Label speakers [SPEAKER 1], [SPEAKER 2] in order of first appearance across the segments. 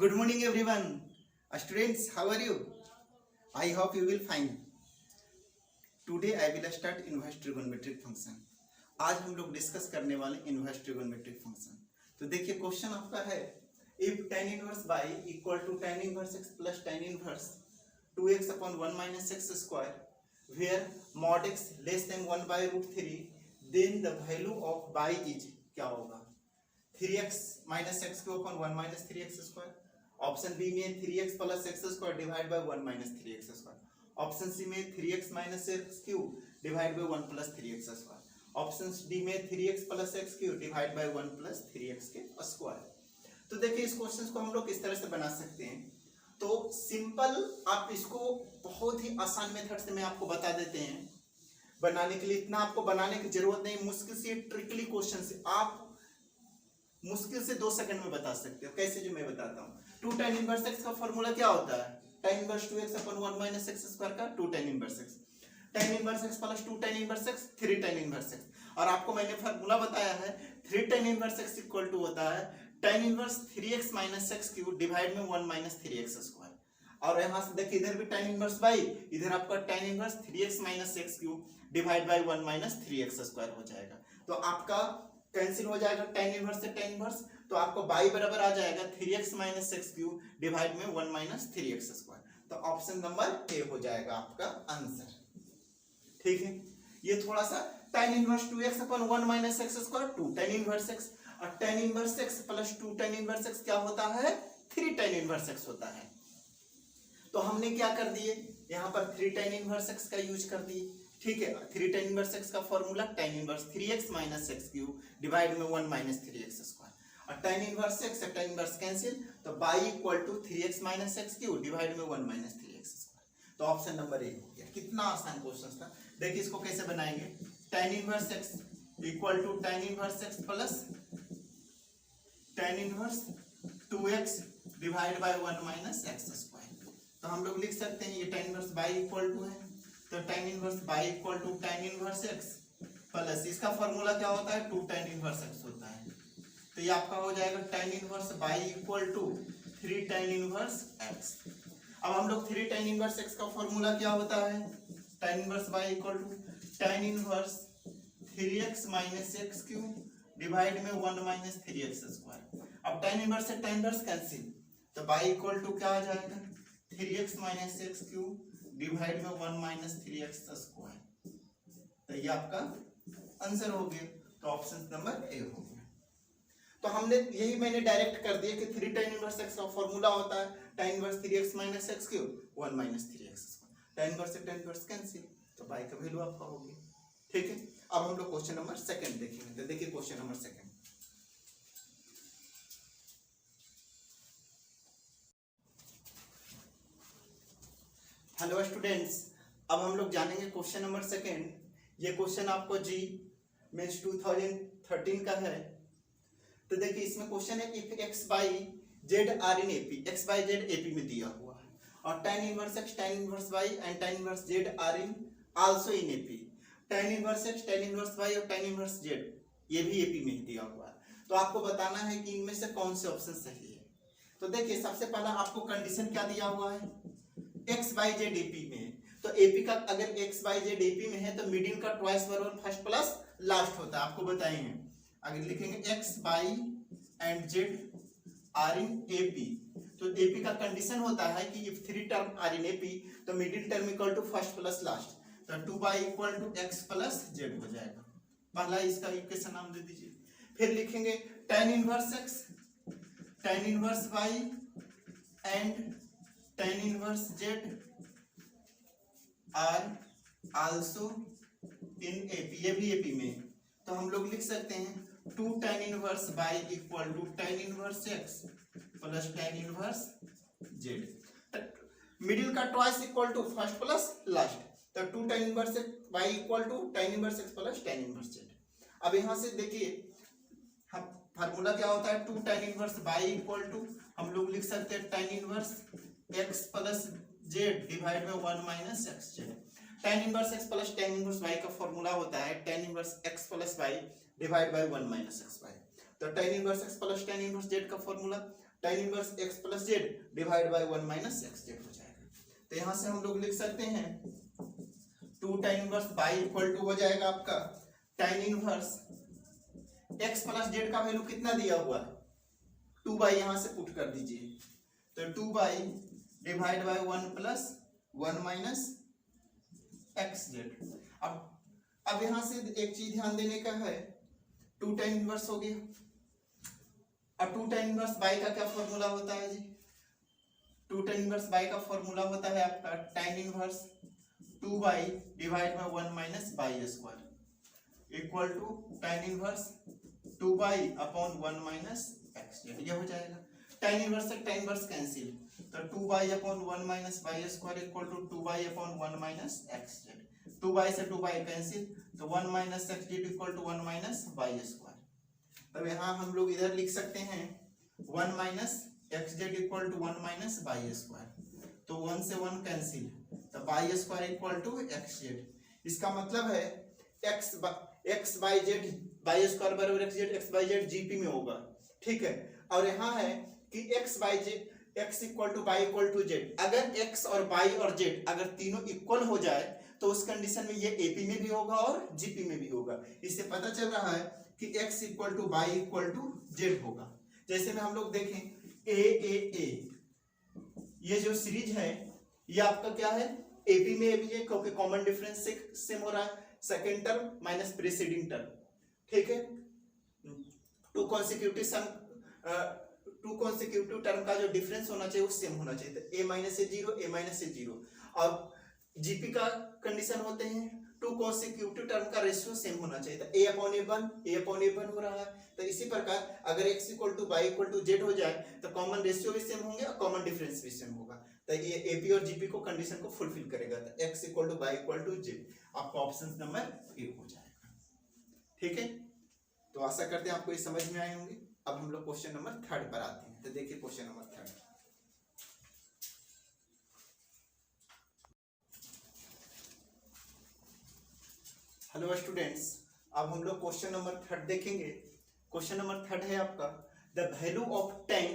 [SPEAKER 1] Good morning, everyone. Students, how are you? I hope you will fine. Today I will start inverse trigonometric function. आज हम लोग discuss करने वाले inverse trigonometric function. तो देखिए question आपका है, if tan inverse y equal to tan inverse x plus tan inverse 2x upon 1 minus x square where mod x less than 1 by root 3 then the value of y is क्या होगा? 3x minus X cube upon 1 minus 3x square. Option B में 3x plus x square divide by 1 minus 3x square. Option C में 3x minus X cube divide by 1 plus 3x square. Option D में 3x plus x cube divide by 1 plus 3x के square. तो देखिए इस question को हम लोग किस तरह से बना सकते हैं। तो सिंपल आप इसको बहुत ही आसान मेथड से मैं आपको बता देते हैं बनाने के लिए। इतना आपको बनाने की जरूरत नहीं, मुश्किल से ट्रिकली क्वेश्चन से आप मुश्किल से 2 सेकंड में बता सकते हो। कैसे, जो मैं बताता हूँ। 2 tan इनवर्स x का फॉर्मूला क्या होता है? tan inverse 2x upon 1 minus x square का 2 tan inverse x। tan inverse x plus 2 tan inverse x 3 tan inverse x। और आपको मैंने फॉर्मूला बताया है 3 tan inverse x equal to होता है tan inverse 3x minus x cube divide में 1 minus 3x square. और यहाँ से देखिए इधर भी tan इनवर्स y, इधर आपका tan inverse 3x minus x cube divide by 1 minus 3x square हो जाएगा। तो आपका कैंसिल हो जाएगा tan इनवर्स से tan इनवर्स, तो आपको y बराबर आ जाएगा 3x minus X cube divide में 1 माइनस 3x स्क्वायर। तो ऑप्शन नंबर ए हो जाएगा आपका आंसर। ठीक है, ये थोड़ा सा tan inverse 2x upon 1 minus x square 2 tan inverse x, और tan inverse x plus 2 tan inverse x क्या होता है? 3 tan इनवर्स x होता है। तो हमने क्या कर दिए, यहाँ पर 3 tan इनवर्स x का यूज कर दिए। ठीक है, 3 tan इनवर्स x का formula tan inverse 3x minus X cube divide में 1 माइनस 3x स्क्वायर। और tan इनवर्स x से tan इनवर्स कैंसिल, तो y equal to 3x minus X cube divide में 1 माइनस 3x स्क्वायर। तो option number A हो गया। कितना आसान क्वेश्चन था। देखिए इसको कैसे बनाएंगे। tan inverse x equal to tan inverse x plus tan inverse 2x divide by 1 minus x square. तो हम लोग लिख सकते हैं ये tan inverse y equal to है, तो tan inverse y equal to tan inverse x plus इसका फॉर्मूला क्या होता है? 2 tan इनवर्स x होता है। तो ये आपका हो जाएगा tan inverse y equal to 3 tan inverse x। अब हम लोग 3 tan इनवर्स x का फॉर्मूला क्या होता है? tan inverse y equal to tan inverse 3x minus X cube divide में 1 माइनस 3x स्क्वायर। अब tan इनवर्स से tan इनवर्स कैंसिल, तो y इक्वल टू क्या आ जाएगा? 3x minus X cube divide में 1 माइनस 3x स्क्वायर। तो ये आपका आंसर हो गया। तो ऑप्शन नंबर ए हो गया। तो हमने यही मैंने डायरेक्ट कर दिया कि 3 tan इनवर्स x का फॉर्मूला होता है tan inverse 3x minus X cube 1 minus 3x square. tan inverse से tan इनवर्स कैंसिल, तो y का वैल्यू आपका हो गया। ठीक है, अब हम लोग क्वेश्चन नंबर सेकंड देखेंगे। तो देखिए question number second. Hello students, अब हम लोग जानेंगे क्वेश्चन नंबर सेकंड। ये क्वेश्चन आपको जी मेंस 2013 का है। तो देखिए इसमें क्वेश्चन है if X by Z are in AP, X by Z AP में दिया हुआ है, और tan inverse X tan inverse Y and tan inverse Z are in also in AP. tan inverse X tan inverse Y और tan inverse Z ये भी AP में ही दिया हुआ है। तो आपको बताना है कि इनमें से कौन से ऑप्शन सही है। तो देखिए सबसे पहला आपको कंडीशन क्या दिया हुआ है? एक्स बाई जेड एपी में है। तो एपी का अगर एक्स बाई जेड एपी में है तो मिडिल का ट्वाइस बराबर फर्स्ट प्लस लास्ट होता है। आपको बताएंगे, अगर लिखेंगे x y and z are in AP, तो एपी का कंडीशन होता है कि if 3 term are in AP तो middle term equal to first plus last, तो 2 y equal to x plus z हो जाएगा। पहला इसका इक्वेशन नाम दे दीजिए। फिर लिखेंगे tan inverse X tan inverse Y and tan inverse Z are also in AP, ये भी एपी में। तो हम लोग लिख सकते हैं 2 tan inverse y equal to tan inverse x plus tan inverse z। Middle का twice equal to first plus last, तो 2 tan inverse y equal to tan inverse x plus tan inverse z। अब यहाँ से देखिए हम formula क्या होता है? 2 tan inverse y equal to हम लोग लिख सकते हैं tan inverse x plus z divide में 1 minus x Z. tan inverse x plus tan inverse y का फॉर्मूला होता है tan inverse x plus y divide by 1 minus X Y. तो tan inverse x plus tan inverse z का formula tan inverse x plus Z divide by 1 minus x Z हो जाएगा। तो यहाँ से हम लोग लिख सकते हैं 2 tan inverse y equal to हो जाएगा आपका tan inverse x plus Z का वैल्यू कितना दिया हुआ है 2 यहाँ से पुट कर दीजिए, तो 2 divide by 1 plus 1 minus x Z. अब यहाँ से एक चीज ध्यान देने का है, 2 tan इनवर्स हो गया। अब 2 tan इनवर्स y का क्या फॉर्मूला होता है जी? 2 tan इनवर्स y का फॉर्मूला होता है आपका tan inverse 2y divide by 1 minus y square equal to tan inverse 2y upon 1 minus x Z. ये हो जाएगा tan इनवर्स से tan इनवर्स कैंसिल, तो 2y upon 1 minus y square equal to 2y upon 1 minus x Z. 2y से 2y cancel, तो 1 minus x Z equal to 1 minus y square. तब यहाँ हम लोग इधर लिख सकते हैं 1 minus x Z equal to 1 minus y square, तो 1 से 1 कैंसिल, तो y square equal to x z. इसका मतलब है x by z y square बराबर x z, x by z GP में होगा, ठीक है। और यहाँ है कि x by z x equal to Y equal to z. अगर एक्स और वाई और जेड अगर तीनों इक्वल हो जाए तो उस कंडीशन में ये एपी में भी होगा और जीपी में भी होगा। इससे पता चल रहा है कि x equal to Y equal to Z होगा। जैसे में हम लोग देखें ए ये जो सीरीज है ये आपका क्या है एपी में भी है, क्योंकि कॉमन डिफरेंस से सेम हो रहा है, second term minus preceding term, ठीक है। टू कॉन्सिक्यूटिव टर्म का जो डिफरेंस होना चाहिए वो सेम होना चाहिए, तो ए माइनस से जीरो। और जीपी का कंडीशन होते हैं टू कॉन्सिक्यूटिव टर्म का रेशियो सेम होना चाहिए, तो a अपॉन ए1 हो रहा है। तो इसी प्रकार अगर x equal to Y equal to Z हो जाए तो कॉमन रेशियो भी सेम होंगे और कॉमन डिफरेंस भी सेम होगा, तो ये एपी और जीपी को कंडीशन को फुलफिल करेगा। तो x equal to Y equal to Z आपका ऑप्शन नंबर ए हो जाएगा, ठीक है। तो आशा करते हैं आपको ये समझ में आए होंगे। अब हम लोग क्वेश्चन नंबर 3 पर आते हैं। तो देखिए क्वेश्चन नंबर 3। हेलो स्टूडेंट्स, अब हम लोग क्वेश्चन नंबर 3 देखेंगे। क्वेश्चन नंबर 3 है आपका the value of tan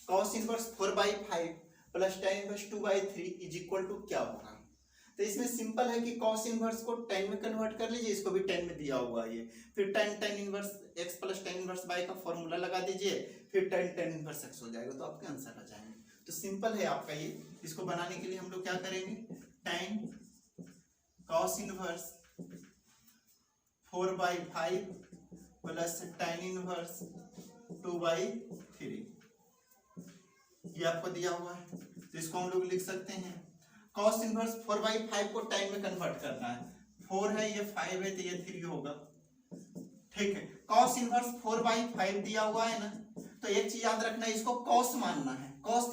[SPEAKER 1] cos inverse 4/5 plus tan inverse 2/3 is equal to क्या होगा। तो इसमें सिंपल है कि cos इनवर्स को tan में कन्वर्ट कर लीजिए, इसको भी tan में दिया हुआ है ये, फिर tan inverse x plus tan inverse y का फॉर्मूला लगा दीजिए, फिर tan इनवर्स x हो जाएगा, तो आपके आंसर आ जाएंगे। तो सिंपल है आपका ये। इसको बनाने के लिए हम लोग क्या करेंगे, tan cos inverse 4/5 plus tan inverse 2/3 ये आपको दिया हुआ है, तो इसको हम लोग लिख सकते हैं cos इनवर्स 4/5 को tan में कन्वर्ट करना है, 4 है ये 5 है तो ये 3 होगा, ठीक है। cos इनवर्स 4/5 दिया हुआ है ना, तो एक चीज याद रखना है, इसको cos मानना है, cos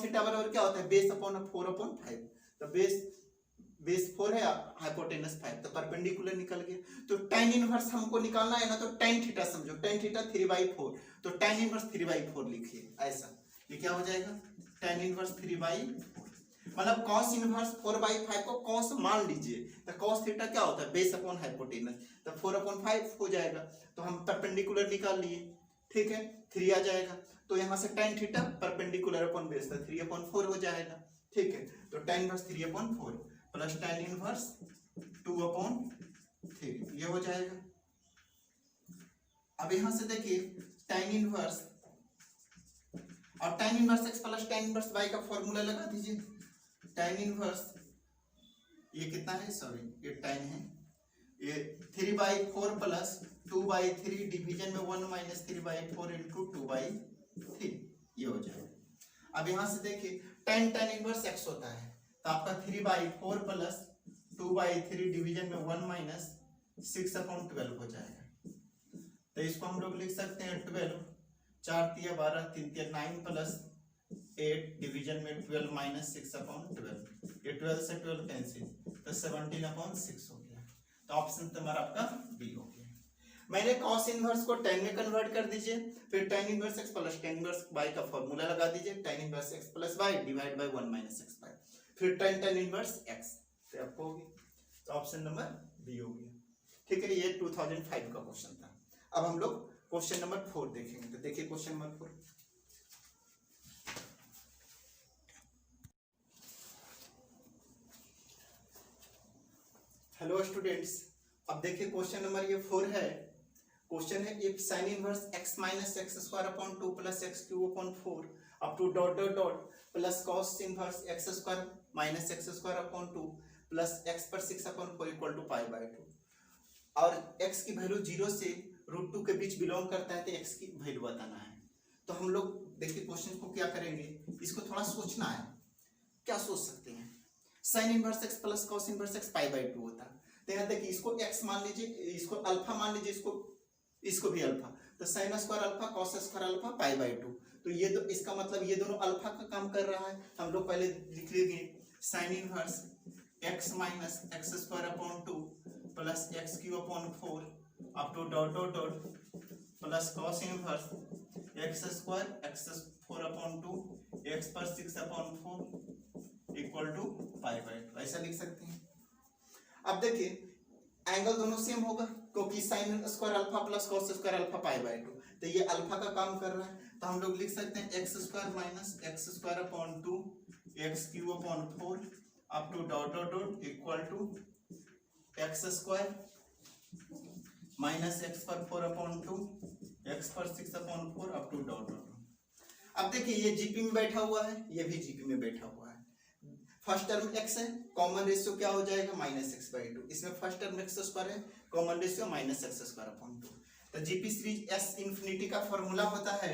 [SPEAKER 1] थीटा बराबर क्या होता है बेस अपॉन 4/5, तो बेस 4 है हाइपोटेनस 5, तो परपेंडिकुलर निकल गया। तो tan इनवर्स हमको निकालना है ना, तो tan थीटा समझो, tan थीटा 3/4, तो tan इनवर्स 3/4 लिखिए ऐसा, ये क्या हो जाएगा tan इनवर्स 3/4, मतलब cos इनवर्स 4/5 को cos मान लीजिए, तो cos थीटा क्या होता है बेस अपॉन हाइपोटेनस, तो 4/5 हो जाएगा, तो हम परपेंडिकुलर निकाल लिए, ठीक है, 3 आ जाएगा, तो यहाँ से tan theta perpendicular upon base, तो 3/4 हो जाएगा, ठीक है। तो tan inverse 3/4 plus tan inverse 2/3 ये हो जाएगा। अब यहां से देखिए tan इनवर्स और tan inverse x plus tan inverse y का फॉर्मूला लगा दीजिए। tan इनवर्स ये कितना है, सॉरी ये tan है, ये 3/4 प्लस 2/3 डिवीजन में 1 माइनस 3/4 इंटू 2/3 ये हो जाएगा। अब यहां से देखिए tan इनवर्स x होता है, तो आपका 3/4 प्लस 2/3 डिवीजन में 1 माइनस 6/12 हो जाएगा। तो इसको हम लोग लिख सकते हैं 12, 4 तिया 12, 3 तिया 9 प्लस 8 डिवीजन में 12 माइनस 6/12, ये 12 से 12 कैंसिल, तो 17/6 हो गया। तो ऑप्शन तुम्हारा आपका बी हो गया। मैंने cos इनवर्स को tan में कन्वर्ट कर दीजिए, फिर tan inverse x plus tan inverse y का फॉर्मूला लगा दीजिए, tan inverse x plus y divide by 1 minus x/, फिर tan इनवर्स x, तो आपको होगी, तो ऑप्शन नंबर बी हो गया, ठीक है। ये 2005 का क्वेश्चन था। अब हम लोग क्वेश्चन नंबर 4 देखेंगे। तो देखिए क्वेश्चन नंबर 4, हेलो स्टूडेंट्स, अब देखिए क्वेश्चन नंबर ये 4 है। क्वेश्चन है if sine inverse x minus x square upon 2 plus x cube upon 4 up to dot dot dot plus cos inverse x square minus x square upon 2 plus x पर 6 upon 4 equal to pi by 2 और x की value 0 से √2 के बीच belong करता है तो x की value बताना है। तो हम लोग देखिए क्वेश्चन को क्या करेंगे, इसको थोड़ा सोचना है। क्या सोच सकते हैं? Sign inverse x plus cos inverse x pi by 2 होता है। तो यहाँ देखिए इसको x मान लीजिए, इसको अल्फा मान लीजिए, इसको भी अल्फा। तो sine square alpha cos square alpha pi by 2। तो ये तो इसका मतलब ये दोनों अल्फा का काम कर रहा है। हम लोग पहले लिख लेंगे sine inverse x minus x square upon 2 plus x cube upon 4 up to dot dot dot plus cos inverse x square x 4 upon 2 x पर 6 upon 4 equal to pi by 2। ऐसा लिख सकते हैं। अब देखिए एंगल दोनों सेम होगा क्योंकि sine square alpha plus cos square alpha pi by 2, तो ये अल्फा का काम कर रहा है। तो हम लोग लिख सकते हैं x square minus x square upon 2 x cube upon 4 up to dot dot dot equal to x square minus x पर 4 अपॉन 2 एक्स पर 6 upon 4 up to dot dot. अब देखिए ये जीपी में बैठा हुआ है, ये भी जीपी में बैठा हुआ है। फर्स्ट टर्म x है, कॉमन रेशियो क्या हो जाएगा माइनस एक्स बाई 2। इसमें फर्स्ट टर्म एक्स स्क्वायर है, common ratio minus x square upon 2। तो जीपी सीरीज एस इंफिनिटी का फॉर्मूला होता है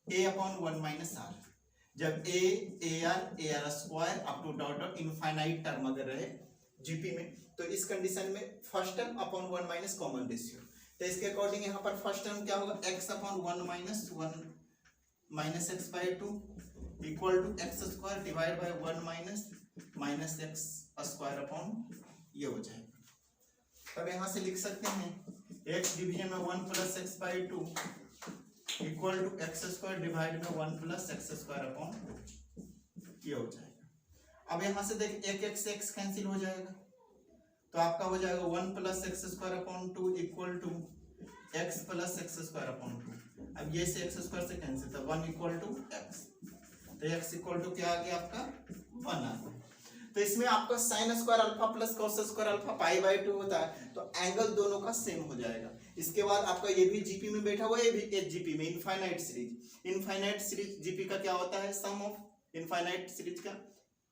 [SPEAKER 1] a अपॉन 1 माइनस आर। जब a r square up to dot dot infinite term अगर रहे GP में, तो इस कंडीशन में first term upon 1 minus common ratio. तो इसके अकॉर्डिंग यहाँ पर फर्स्ट टर्म क्या होगा, x upon 1 minus x by 2 equal to x square divide by 1 minus x square upon ये हो जाएगा। तब यहाँ से लिख सकते हैं x डिवीजन में 1 plus x by 2 equal to x square divide में 1 प्लस एक्स स्क्वायर अपॉन ये हो जाएगा। अब यहाँ से देख एक x कैंसिल हो जाएगा, तो आपका हो जाएगा 1 plus x square upon 2 equal to x plus x square upon 2। अब ये से एक्स स्क्वायर से कैंसिल था 1 इक्वल टू एक्स, तो x इक्वल टू क्या आ गया आपका 1 आ गया। तो इसमें आपका sine square alpha plus cos square alpha pi by 2 होता है, तो एंगल दोनों का सेम हो जाएगा। इसके बाद आपका ये भी जीपी में बैठा हुआ है, ये भी जीपी में infinite series. Infinite series GP का क्या होता है, सम ऑफ इनफाइनाइट सीरीज का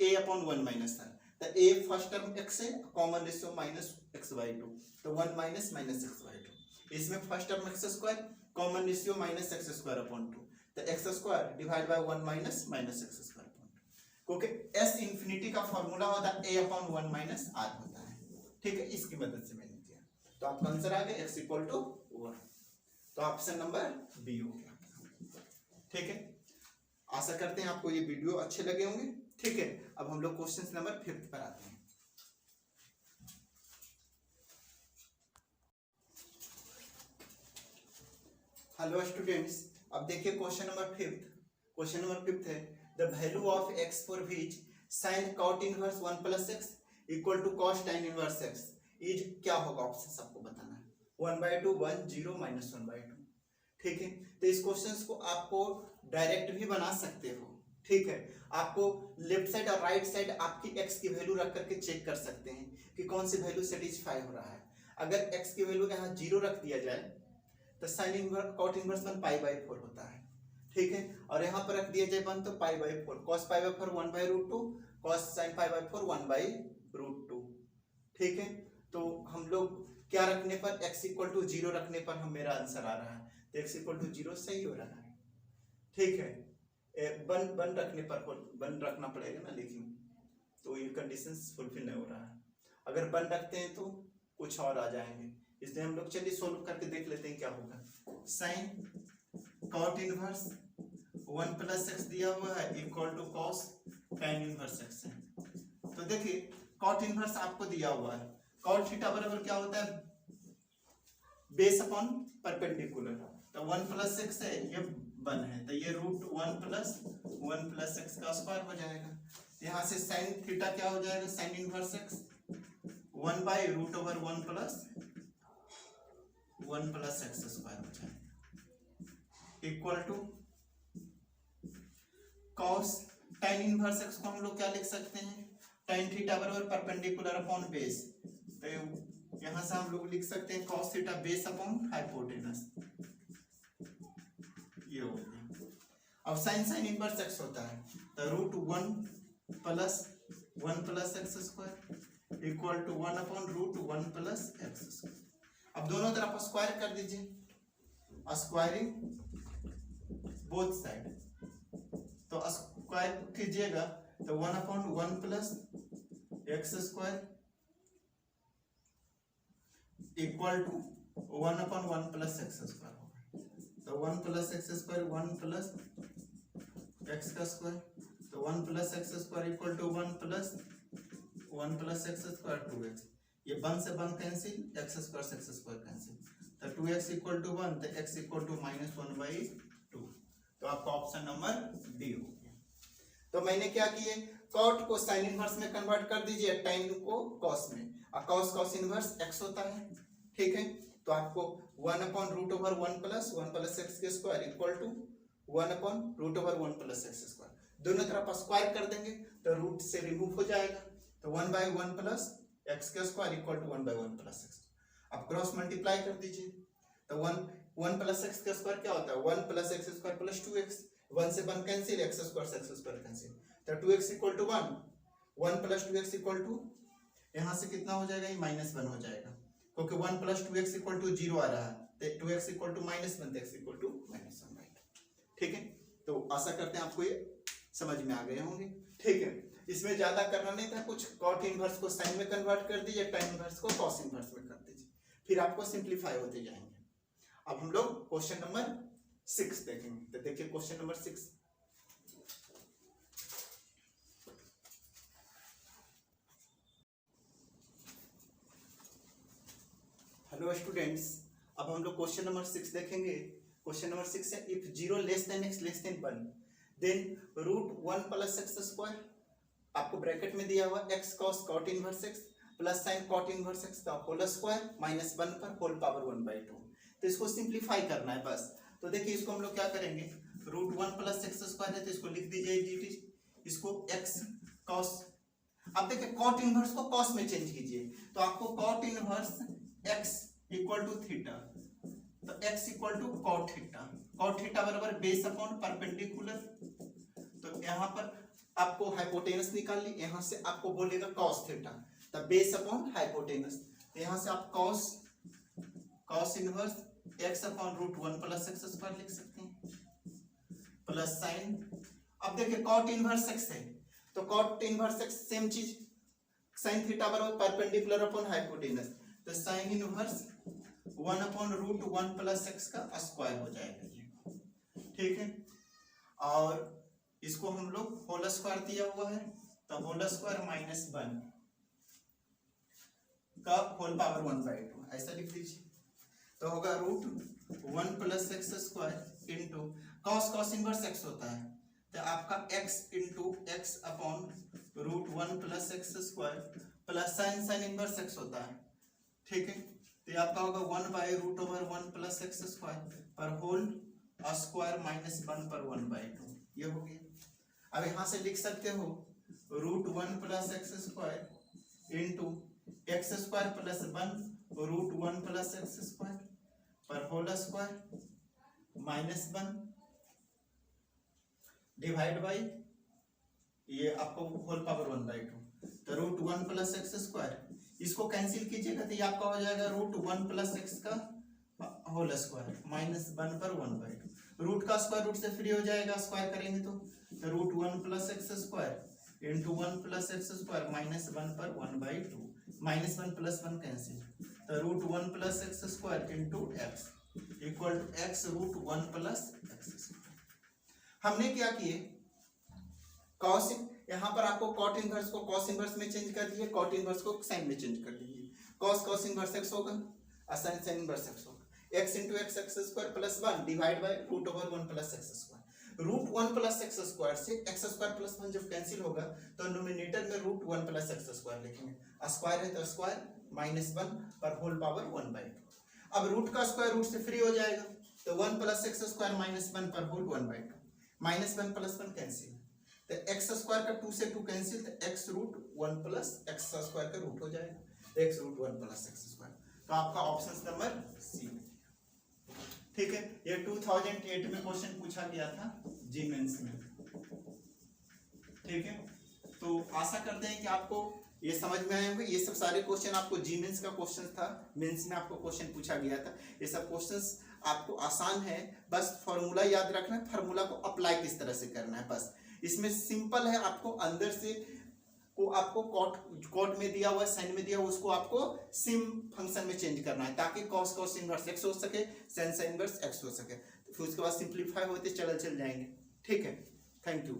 [SPEAKER 1] a अपॉन 1 माइनस आर। तो a फर्स्ट टर्म x है, common ratio minus x by 2, तो 1 माइनस एक्स बाई 2। इसमें first term x square, common ratio minus x square upon 2, तो x square divide by 1 minus x square upon 2, क्योंकि S infinity का formula होता है a upon 1 minus are होता है। ठीक है, इसकी मदद से मैंने किया, तो आपका आंसर आ गया x इक्वल टू 1। तो ऑप्शन नंबर बी हो गया। ठीक है, आशा करते हैं आपको ये वीडियो अच्छे लगे होंगे। ठीक है, अब हम लोग क्वेश्चन नंबर 5 पर आते हैं। हेलो स्टूडेंट्स, अब देखिए क्वेश्चन नंबर 5। क्वेश्चन नंबर 5 है the value of x for which sin cot inverse 1 plus x equal to cos tan inverse x is क्या होगा। ऑप्शन सबको बताना है 1/2 1 0 माइनस 1/2। ठीक है, तो इस क्वेश्चन को आपको डायरेक्ट भी बना सकते हो। ठीक है, आपको लेफ्ट साइड और राइट साइड आपकी x की वैल्यू रख करके चेक कर सकते हैं कि कौन सी वैल्यू सेटिस्फाई हो रहा है। अगर x की वैल्यू यहाँ 0 रख दिया जाए तो sine inverse cot inverse 1 pi by 4 होता है। ठीक है, और यहाँ पर रख दिया जाए 1 तो पाई by 4, cos pi by 4 1/√2, cos sin pi by 4 1/√2। ठीक है, तो हम लोग क्या रखने पर x इक्वल टू 0 रखने पर हम मेरा आंसर आ रहा है, तो x इक्वल टू 0 सही हो रहा है। ठीक है, वन रखने पर 1 रखना पड़ेगा ना, लेकिन तो ये कंडीशंस फुलफिल नहीं हो रहा है। अगर 1 रखते हैं तो कुछ और आ जाएंगे, इसलिए हम लोग चलिए सोल्व करके देख लेते हैं क्या होगा। Sine cot inverse 1 plus x दिया हुआ है equal to cos tan inverse x है। तो देखिए कॉट इनवर्स आपको दिया हुआ है, कॉट थीटा बराबर क्या होता है, बेस अपॉन परपेंडिकुलर। तो 1 प्लस एक्स है, ये 1 है, तो ये √1 प्लस एक्स का स्क्वायर हो जाएगा। यहाँ से साइन थीटा क्या हो जाएगा, sine inverse x 1/√1 plus x square हो जाएगा equal to cos tan inverse x को हम लोग क्या लिख सकते हैं, tan थीटा बराबर परपेंडिकुलर अपॉन बेस, तो यहां से हम लोग लिख सकते हैं cos theta base upon hypotenuse, ये हो गया। अब साइन इनवर्स x होता है तो root 1 plus x square equal to 1 upon root 1 plus x square. अब दोनों तरफ स्क्वायर कर दीजिए, स्क्वायरिंग बोथ साइड, तो स्क्वायर कीजिएगा तो 1 upon 1 plus x square equal to 1 upon 1 plus x square होगा। तो 1 plus x square 1 plus x का स्क्वायर, तो 1 plus x square equal to 1 plus x square 2x, ये 1 से 1 कैंसिल, एक्स स्क्वायर से एक्स स्क्वायर कैंसिल, तो 2x equal to 1, तो x equal to -1/2। तो आपका ऑप्शन नंबर डी हो गया। तो मैंने क्या किए, कॉट को साइन इनवर्स में कन्वर्ट कर दीजिए, tan को कॉस में, और cos इनवर्स x होता है, ठीक है। तो आपको 1 upon root over 1 plus x के square equal to 1 upon root over 1 plus x square, दोनों तरफ स्क्वायर कर देंगे तो रूट से रिमूव हो जाएगा, तो 1/1 प्लस एक्स का square equal to 1/1 plus x. अब क्रॉस मल्टीप्लाई कर दीजिए, तो 1 प्लस एक्स का स्क्वायर क्या होता है, 1 plus x square plus 2x, 1 से 1 कैंसिल, एक्स स्क्वायर से एक्स स्क्वायर कैंसिल, तो 2x equal to 1, 1 plus 2x equal to, यहाँ से कितना हो जाएगा, ये -1 हो जाएगा, क्योंकि 1 प्लस 2x इक्वल टू 0 आ रहा है, तो 2x इक्वल टू -1, तो x इक्वल टू -1, राइट, ठीक है। तो आशा करते हैं आपको ये समझ में आ गए होंगे, ठीक है। इसमें ज्यादा करना नहीं था कुछ, कॉट इनवर्स को साइन में कन्वर्ट कर दीजिए, tan इनवर्स को कॉस इनवर्स में कर दीजिए, फिर आपको सिंप्लीफाई होते जाएंगे। अब हम लोग क्वेश्चन नंबर 6 देखेंगे, तो देखिए क्वेश्चन नंबर 6। हेलो स्टूडेंट्स, अब हम लोग क्वेश्चन नंबर 6 देखेंगे। क्वेश्चन नंबर 6 है, if 0 less than x less than 1 then root 1 plus x square, आपको ब्रैकेट में दिया हुआ x cos cot inverse x plus sin cot inverse x का होल स्क्वायर -1 पर होल पावर 1/2। तो इसको सिंप्लीफाई करना है बस। तो देखिए इसको हम लोग क्या करेंगे, रूट 1 प्लस एक्स स्क्वायर है तो इसको लिख दीजिए dt, इसको x cos, अब देखिए cot इनवर्स को cos में चेंज कीजिए, तो आपको cot inverse x equal to theta, तो x equal to cot theta बराबर बेस अपॉन परपेंडिकुलर, तो यहाँ पर आपको हाइपोटेनस निकाल ली, यहाँ से आपको बोलेगा cos थीटा, तब बेस अपॉन हाइपोटेनस, तो यहाँ से आप cos inverse x upon root 1 plus x square लिख सकते हैं, प्लस साइन, अब देखिए cot इनवर्स x है तो cot इनवर्स x सेम चीज, साइन थीटा बराबर परपेंडिकुलर अपॉन हाइपोटेनस, तो sine inverse 1 upon root 1 plus x का स्क्वायर हो जाएगा ये, ठीक है। और इसको हम लोग होल स्क्वायर दिया हुआ है, तो होल स्क्वायर -1 का होल पावर 1/2, ऐसा लिख दीजिए, तो होगा root 1 plus x square into cos inverse x होता है, तो आपका x into x upon root 1 plus x square plus sine inverse x होता है, ठीक है। तो ये आपका होगा 1/√1 प्लस एक्स स्क्वायर पर होल स्क्वायर -1 पर 1/2, ये हो गया। अब यहाँ से लिख सकते हो root 1 plus x square into x square plus 1 root 1 plus x square पर होल स्क्वायर -1 डिवाइड बाई ये आपको होल पावर 1/2, तो रूट 1 प्लस एक्स स्क्वायर, इसको कैंसिल कीजिएगा तो ये आपका हो जाएगा रूट 1 प्लस एक्स का होल स्क्वायर -1 पर 1/2, रूट का स्क्वायर रूट से फ्री हो जाएगा स्क्वायर करेंगे तो root 1 plus x square into 1 plus x square -1 पर 1/2, -1 प्लस 1 कैंसिल, तो root 1 plus x square into x equal to x root 1 plus x square. हमने क्या किए, कॉस, यहाँ पर आपको कॉट इनवर्स को कॉस इनवर्स में चेंज कर दिए, कॉट इनवर्स को साइन में चेंज कर दीजिए, कॉस इनवर्स एक्स होगा और साइन इनवर्स एक्स होगा, x into x square plus 1 divide by root over 1 plus x square, root 1 plus x square से एक्स स्क्वायर प्लस 1 जब कैंसिल होगा तो नोमिनेटर में रूट 1 प्लस एक्स स्क्वायर लिखेंगे, square है तो स्क्वायर -1 पर होल पावर 1/2, अब रूट का स्क्वायर रूट से फ्री हो जाएगा तो 1 प्लस एक्स स्क्वायर -1 पर होल 1/2, -1 प्लस 1 कैंसिल, तो एक्स स्क्वायर का 2 से 2 कैंसिल, तो x root 1 plus x square का रूट हो जाएगा, तो x root 1 plus x square, तो आपका ऑप्शन नंबर सी। ठीक है, ये 2008 में क्वेश्चन पूछा गया था जी मेंस में। ठीक है, तो आशा करते हैं कि आपको ये समझ में आए होंगे। ये सब सारे क्वेश्चन आपको जी मेंस का क्वेश्चन था, मेंस में आपको क्वेश्चन पूछा गया था। ये सब क्वेश्चंस आपको आसान है, बस फॉर्मूला याद रखना है, फॉर्मूला को अप्लाई किस तरह से करना है बस। इसमें सिंपल है, आपको अंदर से को आपको कॉट में दिया हुआ साइन में दिया हुआ उसको आपको सिम फंक्शन में चेंज करना है ताकि cos इनवर्स x हो सके, sin इनवर्स x हो सके। तो फिर उसके बाद सिंप्लीफाई होते चल जाएंगे। ठीक है, थैंक यू।